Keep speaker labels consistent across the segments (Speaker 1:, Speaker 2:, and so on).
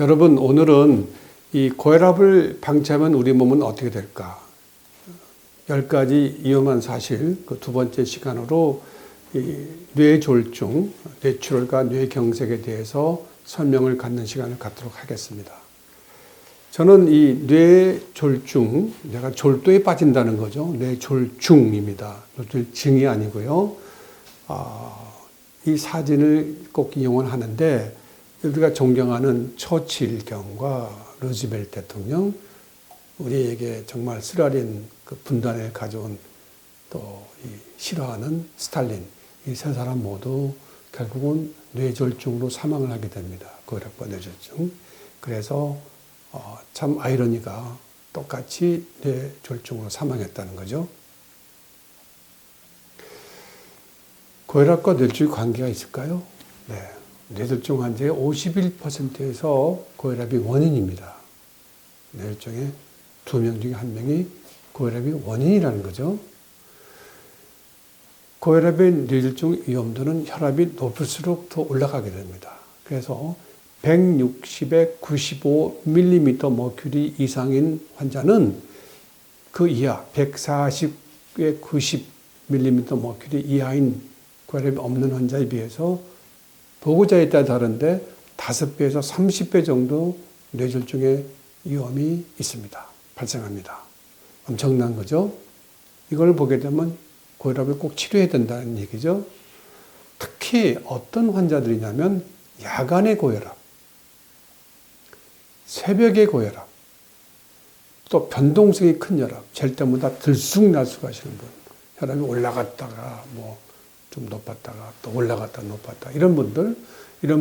Speaker 1: 여러분, 오늘은 이 고혈압을 방치하면 우리 몸은 어떻게 될까? 10가지 위험한 사실, 그 두 번째 시간으로 이 뇌졸중, 뇌출혈과 뇌경색에 대해서 설명을 갖는 시간을 갖도록 하겠습니다. 저는 이 뇌졸중, 내가 졸도에 빠진다는 거죠. 뇌졸중입니다. 증이 아니고요. 이 사진을 꼭 이용을 하는데, 우리가 존경하는 처칠경과 루즈벨트 대통령, 우리에게 정말 쓰라린 그 분단을 가져온 또 싫어하는 스탈린, 이 세 사람 모두 결국은 뇌졸중으로 사망을 하게 됩니다. 고혈압과 뇌졸중. 그래서 참 아이러니가 똑같이 뇌졸중으로 사망했다는 거죠. 고혈압과 뇌졸중 관계가 있을까요? 네. 뇌졸중 환자의 51%에서 고혈압이 원인입니다. 뇌졸중의 2명 중에 1명이 고혈압이 원인이라는 거죠. 고혈압의 뇌졸중 위험도는 혈압이 높을수록 더 올라가게 됩니다. 그래서 160에 95mm 머큐리 이상인 환자는 그 이하, 140에 90mm 머큐리 이하인 고혈압이 없는 환자에 비해서 보고자에 따라 다른데 5배에서 30배 정도 뇌졸중의 위험이 있습니다. 발생합니다. 엄청난 거죠. 이걸 보게 되면 고혈압을 꼭 치료해야 된다는 얘기죠. 특히 어떤 환자들이냐면 야간의 고혈압, 새벽의 고혈압, 또 변동성이 큰 혈압, 잴 때마다 들쑥날쑥 하시는 분, 혈압이 올라갔다가 좀 높았다가 또 올라갔다 높았다 이런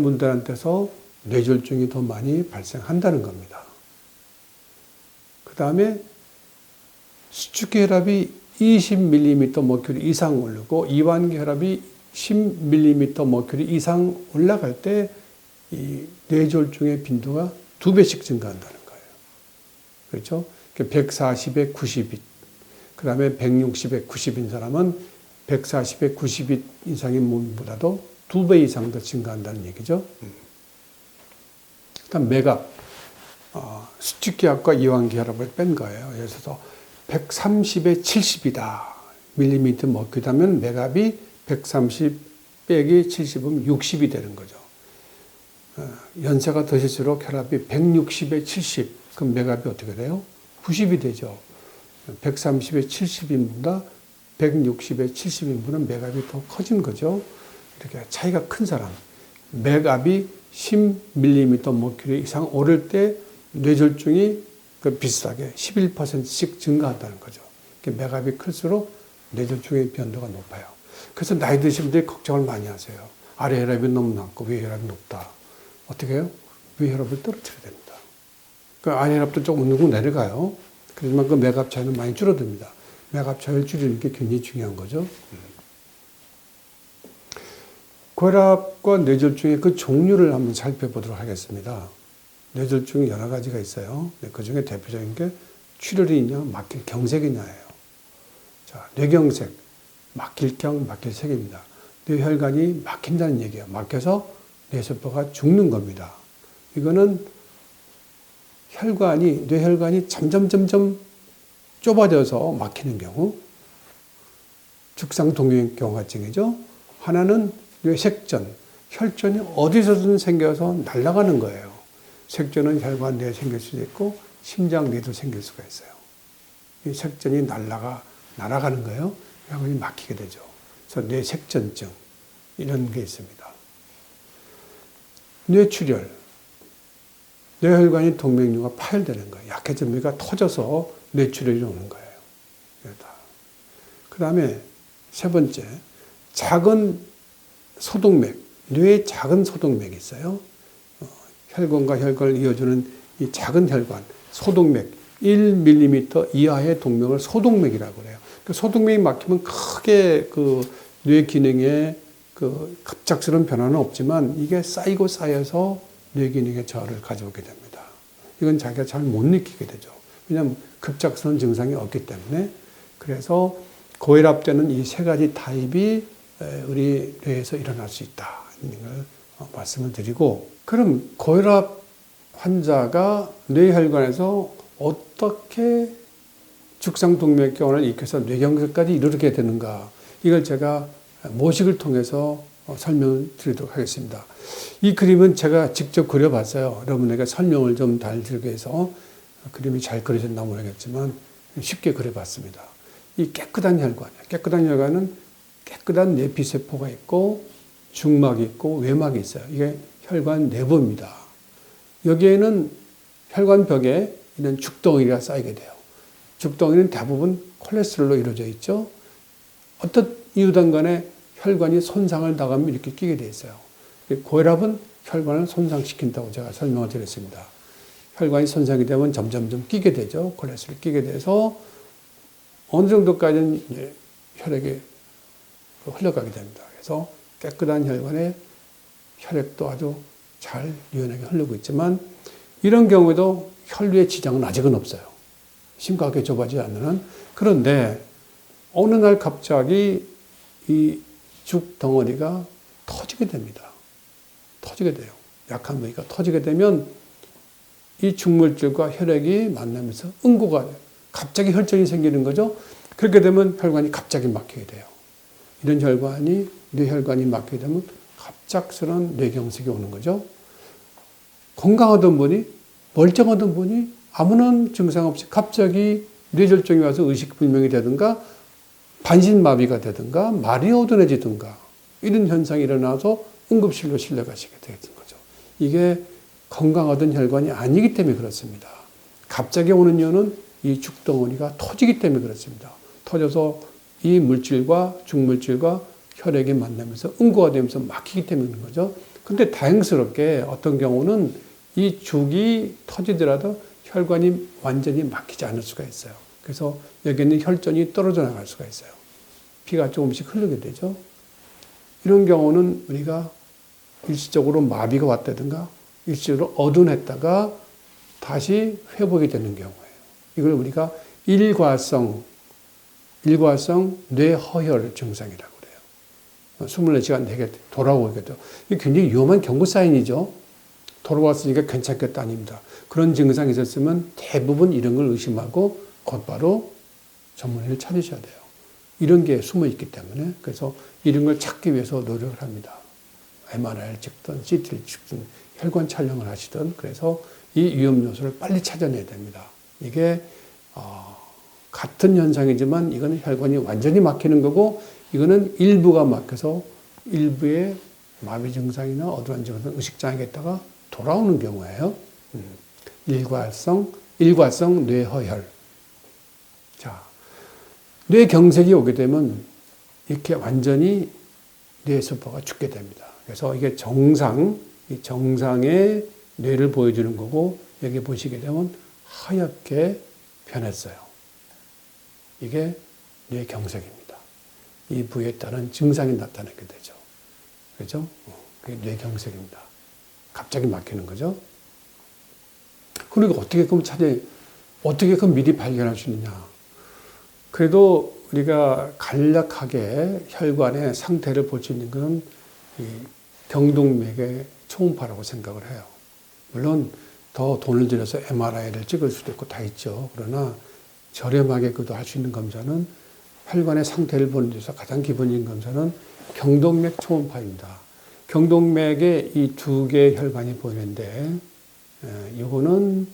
Speaker 1: 분들한테서 뇌졸중이 더 많이 발생한다는 겁니다. 그 다음에 수축기 혈압이 20mm 머큐리 이상 오르고 이완기 혈압이 10mm 머큐리 이상 올라갈 때 이 뇌졸중의 빈도가 2배씩 증가한다는 거예요. 그렇죠? 140에 90이, 그 다음에 160에 90인 사람은 140에 90인 이상인 몸보다도 2배 이상 더 증가한다는 얘기죠. 일단 맥압, 수축기압과 이완기 혈압을 뺀 거예요. 예를 들어서 130에 70이다. 밀리미터 머큐리면 맥압이 130 빼기 70이면 60이 되는 거죠. 연세가 드실수록 혈압이 160에 70, 그럼 맥압이 어떻게 돼요? 90이 되죠. 130에 70인보다 160에 70인분은 맥압이 더 커진 거죠. 이렇게 차이가 큰 사람, 맥압이 10mm 머큐리 이상 오를 때 뇌졸중이 비슷하게 11%씩 증가한다는 거죠. 맥압이 클수록 뇌졸중의 변도가 높아요. 그래서 나이 드신 분들이 걱정을 많이 하세요. 아래 혈압이 너무 낮고 위 혈압이 높다. 어떻게 해요? 위 혈압을 떨어뜨려야 됩니다. 그 아래 혈압도 조금 내려가요. 그렇지만 그 맥압 차이는 많이 줄어듭니다. 맥압 차이를 줄이는 게 굉장히 중요한 거죠. 고혈압과 뇌졸중의 그 종류를 한번 살펴보도록 하겠습니다. 뇌졸중이 여러 가지가 있어요. 그 중에 대표적인 게 출혈이냐, 막힐 경색이냐예요. 자, 뇌경색, 막힐 경, 막힐 색입니다. 뇌혈관이 막힌다는 얘기예요. 막혀서 뇌세포가 죽는 겁니다. 이거는 뇌혈관이 점점 좁아져서 막히는 경우, 죽상동맥경화증이죠. 하나는 뇌색전, 혈전이 어디서든 생겨서 날아가는 거예요. 색전은 혈관 내에 생길 수도 있고 심장 내에도 생길 수가 있어요. 이 색전이 날아가는 거예요. 혈관이 막히게 되죠. 그래서 뇌색전증 이런 게 있습니다. 뇌출혈, 뇌혈관이 동맥류가 파열되는 거예요. 약해진 뇌가 터져서 뇌출혈이 오는 거예요. 그 다음에 세 번째, 작은 소동맥, 뇌에 작은 소동맥이 있어요. 혈관과 혈관을 이어주는 이 작은 혈관, 소동맥, 1mm 이하의 동맥을 소동맥이라고 그래요. 그 소동맥이 막히면 크게 그 뇌 기능에 그 갑작스러운 변화는 없지만 이게 쌓이고 쌓여서 뇌 기능에 저하를 가져오게 됩니다. 이건 자기가 잘 못 느끼게 되죠. 왜냐하면 급작스러운 증상이 없기 때문에. 그래서 고혈압 때는 이 세 가지 타입이 우리 뇌에서 일어날 수 있다. 이런 걸 말씀을 드리고, 그럼 고혈압 환자가 뇌혈관에서 어떻게 죽상동맥경화를 일으켜서 뇌경색까지 이르게 되는가, 이걸 제가 모식을 통해서 설명을 드리도록 하겠습니다. 이 그림은 제가 직접 그려봤어요. 여러분에게 설명을 좀 잘 드리기 위해서. 그림이 잘 그려졌나 모르겠지만 쉽게 그려봤습니다. 이 깨끗한 혈관이에요. 깨끗한 혈관은 깨끗한 뇌피세포가 있고 중막이 있고 외막이 있어요. 이게 혈관 내부입니다. 여기에는 혈관벽에 이런 죽덩이가 쌓이게 돼요. 죽덩이는 대부분 콜레스테롤로 이루어져 있죠. 어떤 이유든 간에 혈관이 손상을 당하면 이렇게 끼게 돼 있어요. 고혈압은 혈관을 손상시킨다고 제가 설명을 드렸습니다. 혈관이 손상이 되면 점점점 끼게 되죠. 콜레스테롤이 끼게 돼서 어느 정도까지는 혈액이 흘러가게 됩니다. 그래서 깨끗한 혈관에 혈액도 아주 잘 유연하게 흐르고 있지만 이런 경우에도 혈류의 지장은 아직은 없어요. 심각하게 좁아지지 않는 한. 그런데 어느 날 갑자기 이 죽덩어리가 터지게 됩니다. 터지게 돼요. 약한 부위가 터지게 되면 이 죽물질과 혈액이 만나면서 응고가 돼요. 갑자기 혈전이 생기는 거죠. 그렇게 되면 혈관이 갑자기 막히게 돼요. 이런 혈관이, 뇌혈관이 막히게 되면 갑작스러운 뇌경색이 오는 거죠. 건강하던 분이, 멀쩡하던 분이 아무런 증상 없이 갑자기 뇌졸중이 와서 의식불명이 되든가 반신마비가 되든가 말이 어두워지든가 이런 현상이 일어나서 응급실로 실려가시게 되는 거죠. 이게 건강하던 혈관이 아니기 때문에 그렇습니다. 갑자기 오는 이유는 이 죽덩어리가 터지기 때문에 그렇습니다. 터져서 이 물질과 죽물질과 혈액이 만나면서 응고가 되면서 막히기 때문에 그런 거죠. 근데 다행스럽게 어떤 경우는 이 죽이 터지더라도 혈관이 완전히 막히지 않을 수가 있어요. 그래서 여기는 혈전이 떨어져 나갈 수가 있어요. 피가 조금씩 흐르게 되죠. 이런 경우는 우리가 일시적으로 마비가 왔다든가 일시적으로 어둔했다가 다시 회복이 되는 경우예요. 이걸 우리가 일과성 뇌허혈 증상이라고 그래요. 24시간 내게 돌아오게 돼요. 이게 굉장히 위험한 경고 사인이죠. 돌아왔으니까 괜찮겠다 아닙니다. 그런 증상이 있었으면 대부분 이런 걸 의심하고 곧바로 전문의를 찾으셔야 돼요. 이런 게 숨어 있기 때문에. 그래서 이런 걸 찾기 위해서 노력을 합니다. MRI를 찍든 CT를 찍든 혈관 촬영을 하시든. 그래서 이 위험 요소를 빨리 찾아내야 됩니다. 이게 같은 현상이지만 이거는 혈관이 완전히 막히는 거고 이거는 일부가 막혀서 일부의 마비 증상이나 어두운 증상, 의식장애가 있다가 돌아오는 경우예요. 일과성 뇌허혈. 자, 뇌경색이 오게 되면 이렇게 완전히 뇌세포가 죽게 됩니다. 그래서 이게 이 정상의 뇌를 보여주는 거고 여기 보시게 되면 하얗게 변했어요. 이게 뇌경색입니다. 이 부위에 따른 증상이 나타나게 되죠. 그렇죠? 그게 뇌경색입니다. 갑자기 막히는 거죠. 그러니까 어떻게 그럼 미리 발견할 수 있느냐. 그래도 우리가 간략하게 혈관의 상태를 볼 수 있는 것은 이 경동맥의 초음파라고 생각을 해요. 물론 더 돈을 들여서 MRI를 찍을 수도 있고 다 있죠. 그러나 저렴하게 그도 할 수 있는 검사는 혈관의 상태를 보는 데서 가장 기본적인 검사는 경동맥 초음파입니다. 경동맥에 이 두 개의 혈관이 보이는데 이거는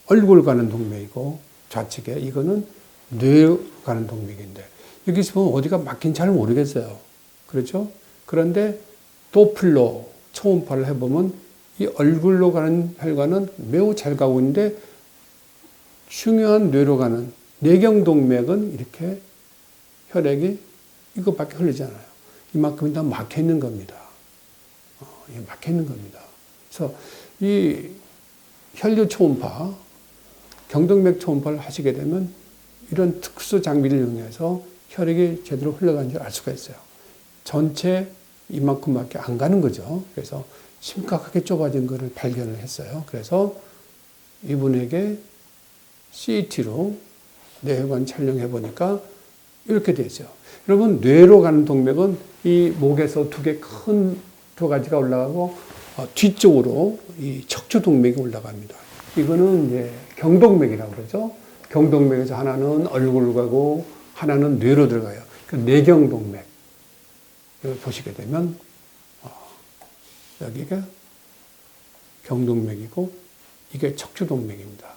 Speaker 1: 얼굴 가는 동맥이고 좌측에 이거는 뇌 가는 동맥인데 여기서 보면 어디가 막힌 잘 모르겠어요. 그렇죠? 그런데 도플러 초음파를 해보면 이 얼굴로 가는 혈관은 매우 잘 가고 있는데 중요한 뇌로 가는 뇌경동맥은 이렇게 혈액이 이것밖에 흐르지 않아요. 이만큼이 다 막혀 있는 겁니다. 막혀 있는 겁니다. 그래서 이 혈류 초음파, 경동맥 초음파를 하시게 되면 이런 특수 장비를 이용해서 혈액이 제대로 흘러가는지 알 수가 있어요. 전체 이만큼밖에 안 가는 거죠. 그래서 심각하게 좁아진 것을 발견을 했어요. 그래서 이분에게 CT로 뇌혈관 촬영해 보니까 이렇게 돼 있어요. 여러분 뇌로 가는 동맥은 이 목에서 두 가지가 올라가고 뒤쪽으로 이 척추동맥이 올라갑니다. 이거는 이제 경동맥이라고 그러죠. 경동맥에서 하나는 얼굴로 가고 하나는 뇌로 들어가요. 그 뇌경동맥. 이걸 보시게 되면 여기가 경동맥이고 이게 척추동맥입니다.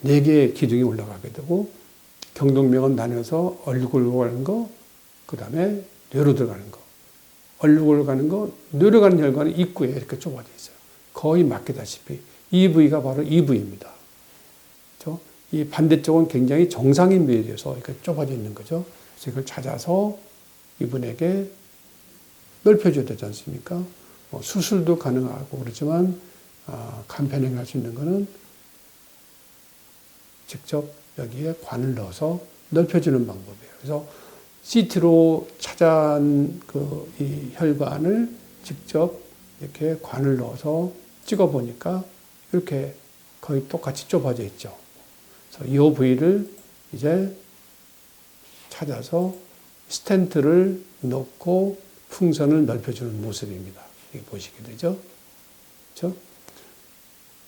Speaker 1: 네 개의 기둥이 올라가게 되고 경동맥은 나눠서 얼굴로 가는 거, 그 다음에 뇌로 들어가는 거. 얼굴로 가는 거, 뇌로 가는 혈관은 입구에 이렇게 좁아져 있어요. 거의 막히다시피 이 부위가 바로 이 부위입니다. 그렇죠? 이 반대쪽은 굉장히 정상인 부위에 대해서 이렇게 좁아져 있는 거죠. 그래서 이걸 찾아서 이분에게 넓혀줘야 되지 않습니까? 수술도 가능하고 그렇지만 간편하게 할 수 있는 거는 직접 여기에 관을 넣어서 넓혀주는 방법이에요. 그래서 CT로 찾아온 이 혈관을 직접 이렇게 관을 넣어서 찍어보니까 이렇게 거의 똑같이 좁아져 있죠. 그래서 이 부위를 이제 찾아서 스텐트를 넣고 풍선을 넓혀주는 모습입니다. 이렇게 보시게 되죠. 그렇죠?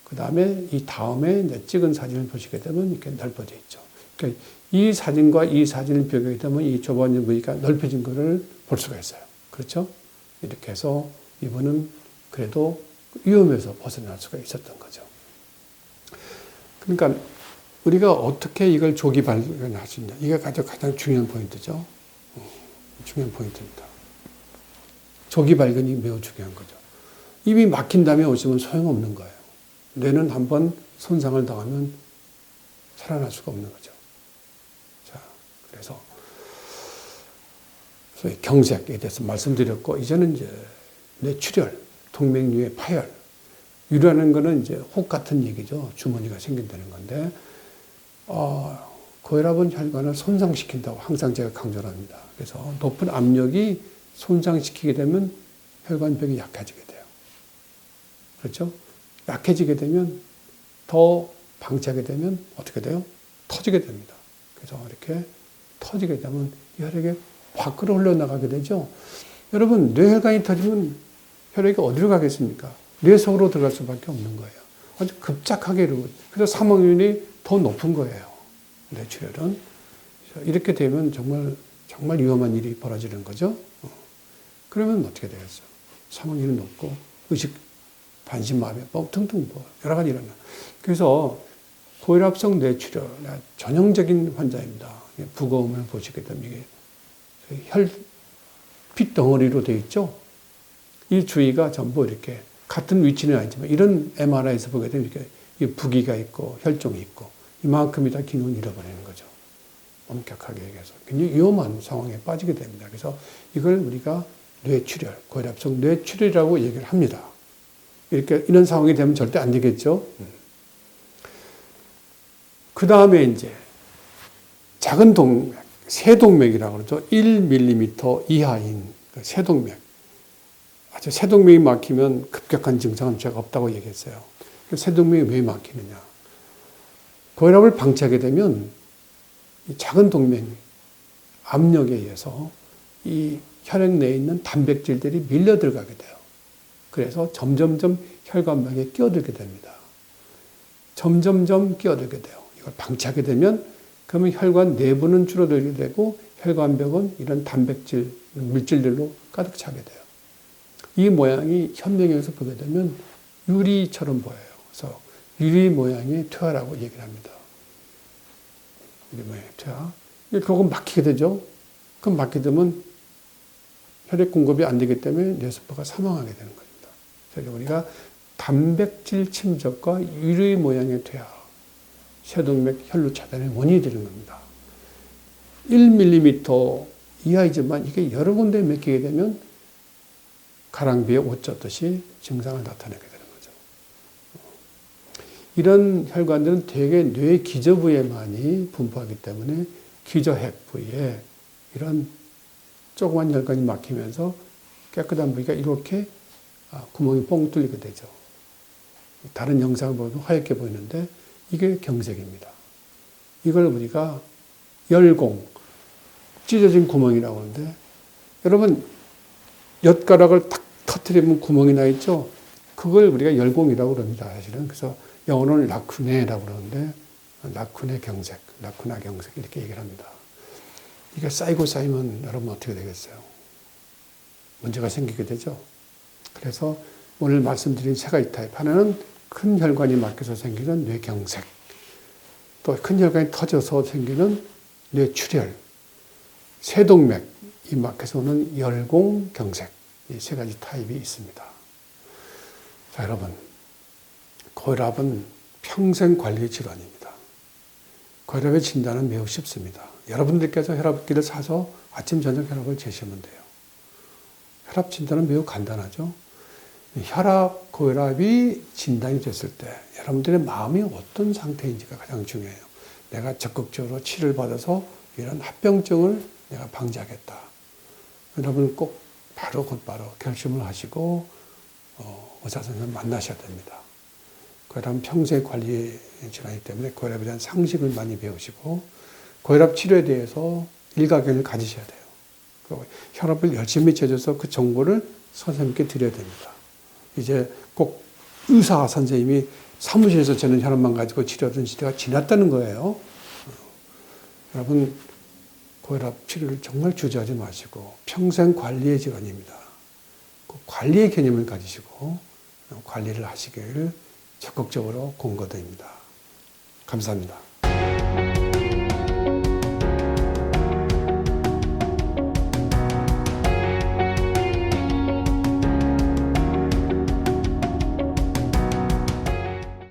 Speaker 1: 그 다음에 이 다음에 이제 찍은 사진을 보시게 되면 이렇게 넓어져 있죠. 그러니까 이 사진과 이 사진을 비교하게 되면 이 좁아진 부위가 넓혀진 것을 볼 수가 있어요. 그렇죠? 이렇게 해서 이분은 그래도 위험에서 벗어날 수가 있었던 거죠. 그러니까 우리가 어떻게 이걸 조기 발견할 수 있냐. 이게 가장 중요한 포인트죠. 중요한 포인트입니다. 조기 발견이 매우 중요한 거죠. 입이 막힌 다음에 오시면 소용없는 거예요. 뇌는 한번 손상을 당하면 살아날 수가 없는 거죠. 자, 그래서 소위 경색에 대해서 말씀드렸고, 이제는 이제 뇌출혈, 동맥류의 파열, 유라는 거는 이제 혹 같은 얘기죠. 주머니가 생긴다는 건데, 고혈압은 혈관을 손상시킨다고 항상 제가 강조를 합니다. 그래서 높은 압력이 손상시키게 되면 혈관벽이 약해지게 돼요. 그렇죠? 약해지게 되면 더 방치하게 되면 어떻게 돼요? 터지게 됩니다. 그래서 이렇게 터지게 되면 혈액이 밖으로 흘러나가게 되죠. 여러분, 뇌혈관이 터지면 혈액이 어디로 가겠습니까? 뇌 속으로 들어갈 수밖에 없는 거예요. 아주 급작하게 이러고, 그래서 사망률이 더 높은 거예요. 뇌출혈은. 이렇게 되면 정말 위험한 일이 벌어지는 거죠. 그러면 어떻게 되겠어요? 사망률이 높고 의식 반신마비, 등등 여러 가지 일어나. 그래서 고혈압성 뇌출혈 전형적인 환자입니다. 부거움을 보시게 되면 이게 피 덩어리로 되어 있죠. 이 주위가 전부 이렇게 같은 위치는 아니지만 이런 MRI에서 보게 되면 이렇게 부기가 있고 혈종이 있고 이만큼이 다 기능을 잃어버리는 거죠. 엄격하게 얘기해서 굉장히 위험한 상황에 빠지게 됩니다. 그래서 이걸 우리가 뇌출혈, 고혈압성 뇌출혈이라고 얘기를 합니다. 이런 상황이 되면 절대 안 되겠죠. 그 다음에 이제 작은 동맥, 세동맥이라고 그러죠. 1mm 이하인 세동맥. 아주 세동맥이 막히면 급격한 증상은 제가 없다고 얘기했어요. 세동맥이 왜 막히느냐. 고혈압을 방치하게 되면 이 작은 동맥 압력에 의해서 이 혈액 내에 있는 단백질들이 밀려 들어가게 돼요. 그래서 점점점 혈관벽에 끼어들게 됩니다. 점점점 끼어들게 돼요. 이걸 방치하게 되면 그러면 혈관 내부는 줄어들게 되고 혈관벽은 이런 단백질, 물질들로 가득 차게 돼요. 이 모양이 현명에서 보게 되면 유리처럼 보여요. 그래서 유리 모양의 퇴화라고 얘기를 합니다. 유리 모양의 퇴화. 그건 막히게 되죠. 그럼 막히게 되면 혈액 공급이 안 되기 때문에 뇌세포가 사망하게 되는 겁니다. 그래서 우리가 단백질 침적과 유리 모양의 퇴화, 세동맥 혈루 차단의 원인이 되는 겁니다. 1mm 이하이지만 이게 여러 군데에 맥히게 되면 가랑비에 옷 젖듯이 증상을 나타내게 되는 거죠. 이런 혈관들은 대개 뇌 기저부에만이 분포하기 때문에 기저핵 부위에 이런 조그만 혈관이 막히면서 깨끗한 부위가 이렇게 구멍이 뻥 뚫리게 되죠. 다른 영상을 보면 하얗게 보이는데 이게 경색입니다. 이걸 우리가 열공, 찢어진 구멍이라고 하는데 여러분 엿가락을 터트리면 구멍이 나 있죠. 그걸 우리가 열공이라고 그럽니다. 사실은. 그래서 영어로는 라쿠네라고 그러는데 라쿠네 경색, 라쿠나 경색 이렇게 얘기를 합니다. 이게 쌓이고 쌓이면 여러분 어떻게 되겠어요? 문제가 생기게 되죠. 그래서 오늘 말씀드린 세 가지 타입. 하나는 큰 혈관이 막혀서 생기는 뇌경색. 또 큰 혈관이 터져서 생기는 뇌출혈. 세동맥이 막혀서 오는 열공경색. 이 세 가지 타입이 있습니다. 자, 여러분. 고혈압은 평생 관리 질환입니다. 고혈압의 진단은 매우 쉽습니다. 여러분들께서 혈압기를 사서 아침, 저녁 혈압을 재시면 돼요. 혈압 진단은 매우 간단하죠. 혈압, 고혈압이 진단이 됐을 때 여러분들의 마음이 어떤 상태인지가 가장 중요해요. 내가 적극적으로 치료를 받아서 이런 합병증을 내가 방지하겠다. 여러분 꼭 곧바로 결심을 하시고 의사 선생님을 만나셔야 됩니다. 고혈압은 평생 관리 질환이기 때문에 고혈압에 대한 상식을 많이 배우시고 고혈압 치료에 대해서 일가견을 가지셔야 돼요. 그리고 혈압을 열심히 재줘서 그 정보를 선생님께 드려야 됩니다. 이제 꼭 의사 선생님이 사무실에서 재는 혈압만 가지고 치료하던 시대가 지났다는 거예요. 여러분 고혈압 치료를 정말 주저하지 마시고 평생 관리의 질환입니다. 그 관리의 개념을 가지시고 관리를 하시기를 적극적으로 권고드립니다. 감사합니다.